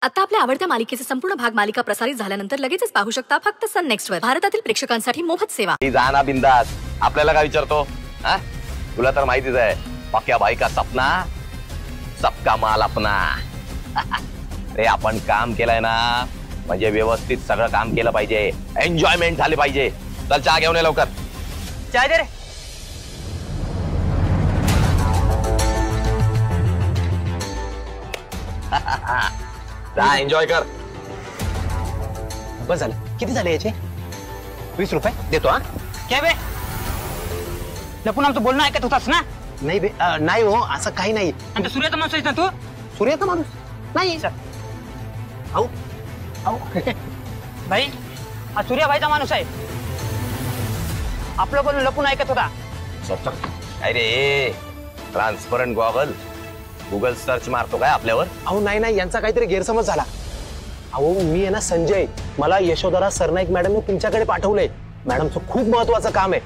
आता आपल्या आवडत्या मालिकेचे संपूर्ण भाग मालिका प्रसारित झाल्यानंतर लगेचच पाहू शकता फक्त सन नेक्स्ट वर भारतातील प्रेक्षकांसाठी मोफत सेवा। जाना बिंदास आपल्याला काय विचारतो तुला तर माहितीच आहे पक्या बाई का सपना सबका माल अपना। रे आपण काम केलंय ना म्हणजे व्यवस्थित सगळं काम केलं पाहिजे, एन्जॉयमेंट झाले पाहिजे। चल चहा घेऊन ये लवकर। चहा दे रे। जा एन्जॉय कर। बस झालं, किती झाले याचे? 20 रुपये देतो। हा क्या बे लपून आमचं बोलणं ऐकत होतास ना? नाही बे नाही हो, असं काही नाही। आणि सूर्याचा माणूस आहेस ना तू? सूर्याचा माणूस नाही। आऊ आऊ भाई हा सूर्याबाईचा माणूस आहे, आपलं बोलणं लपून ऐकत होता। अरे ट्रान्सपरंट गॉगल गूगल सर्च मारतो काय आपल्यावर? अहो नाही नाही, यांचा काहीतरी गैरसमज झाला। अहो मी आहे ना संजय, मला यशोधरा सरनाईक मॅडमने तुमच्याकडे पाठवलंय। मॅडमचं खूप महत्वाचं काम आहे,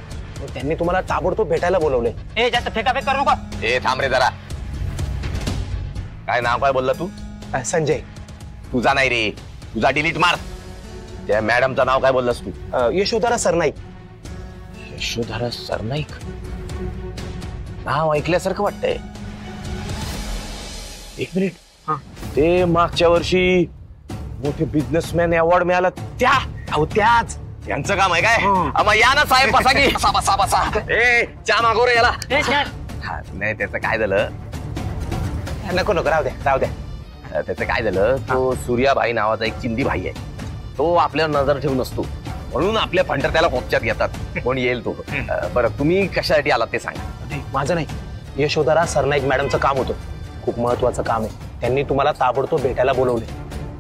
त्यांनी तुम्हाला ताबडतोब भेटायला बोलवलंय। ए जास्त फेकाफेक करू नको। ए थांब रे जरा, काय नाव काय बोलला तू? संजय। तुझा नाही रे, तुझा डिलीट मार। त्या मॅडमचं नाव काय बोललास तू? यशोधरा सरनाईक। यशोधरा सरनाईक नाव ऐकल्यासारखं वाटतंय। एक मिनिट, ते मागच्या वर्षी मोठे बिझनेसमॅन अवॉर्ड मिळाला त्या? अहो त्याच, यांचं काम आहे काय? मग या ना साहेब, बसा की। बसा बसा बसा। ए चहा मागव रे याला। नाही त्याचं काय झालं? नको नको, राहू द्या राहू द्या। त्याचं काय झालं, तो सूर्याबाई नावाचा एक चिंदी भाई आहे, तो आपल्यावर नजर ठेवून असतो, म्हणून आपल्या फंटर त्याला कोपच्यात घेतात। कोण येईल तो? बरं तुम्ही कशासाठी आलात ते सांगा। माझं नाही, यशोधरा सरनाईक मॅडमचं काम होतं, खूप महत्वाचं काम आहे। त्यांनी तुम्हाला ताबडतोब भेटायला बोलवले।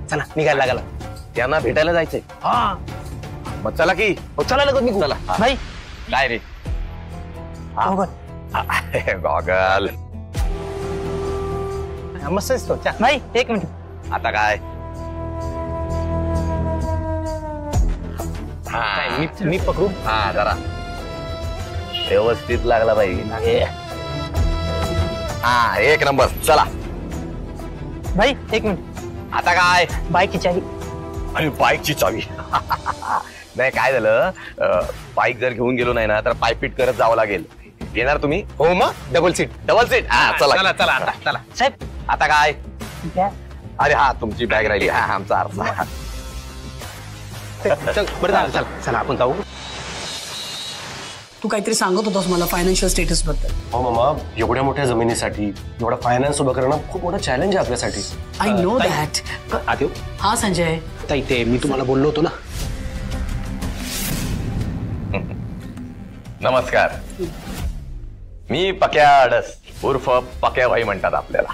चला निघायला लागला। त्यांना भेटायला जायचंय? हा मग चला की। चला लगत निघू। चला। भाई काय रे? गॉगल मस्त दिसतो। भाई एक मिनिट, आता काय? मी पकडू? हा जरा व्यवस्थित लागला पाहिजे। हा एक नंबर। चला भाई एक मिनिट, आता काय? बाईकची चावी। आणि बाईकची चावी? नाही काय झालं, बाईक जर घेऊन गेलो नाही ना तर पायपीट करत जावं लागेल। येणार तुम्ही? हो मग डबल सीट। Double seat? हा चला चला चला आता चला। साहेब आता काय? अरे हा तुमची बॅग राहिली। हा आमचा आरसा। चल बरं झालं, चला चला आपण जाऊ। तू काहीतरी सांगत होतास मला फायनान्शियल स्टेटस बद्दल। हो मामा, एवढ्या मोठ्या जमिनीसाठी एवढा फायनान्स उभं करणं खूप मोठा चॅलेंज आहे आपल्यासाठी। I know that. आदेव। हा संजय, ताई ते मी तुम्हाला बोललो होतो ना। नमस्कार, मी पक्या अडस उर्फ पक्या भाई म्हणतात आपल्याला।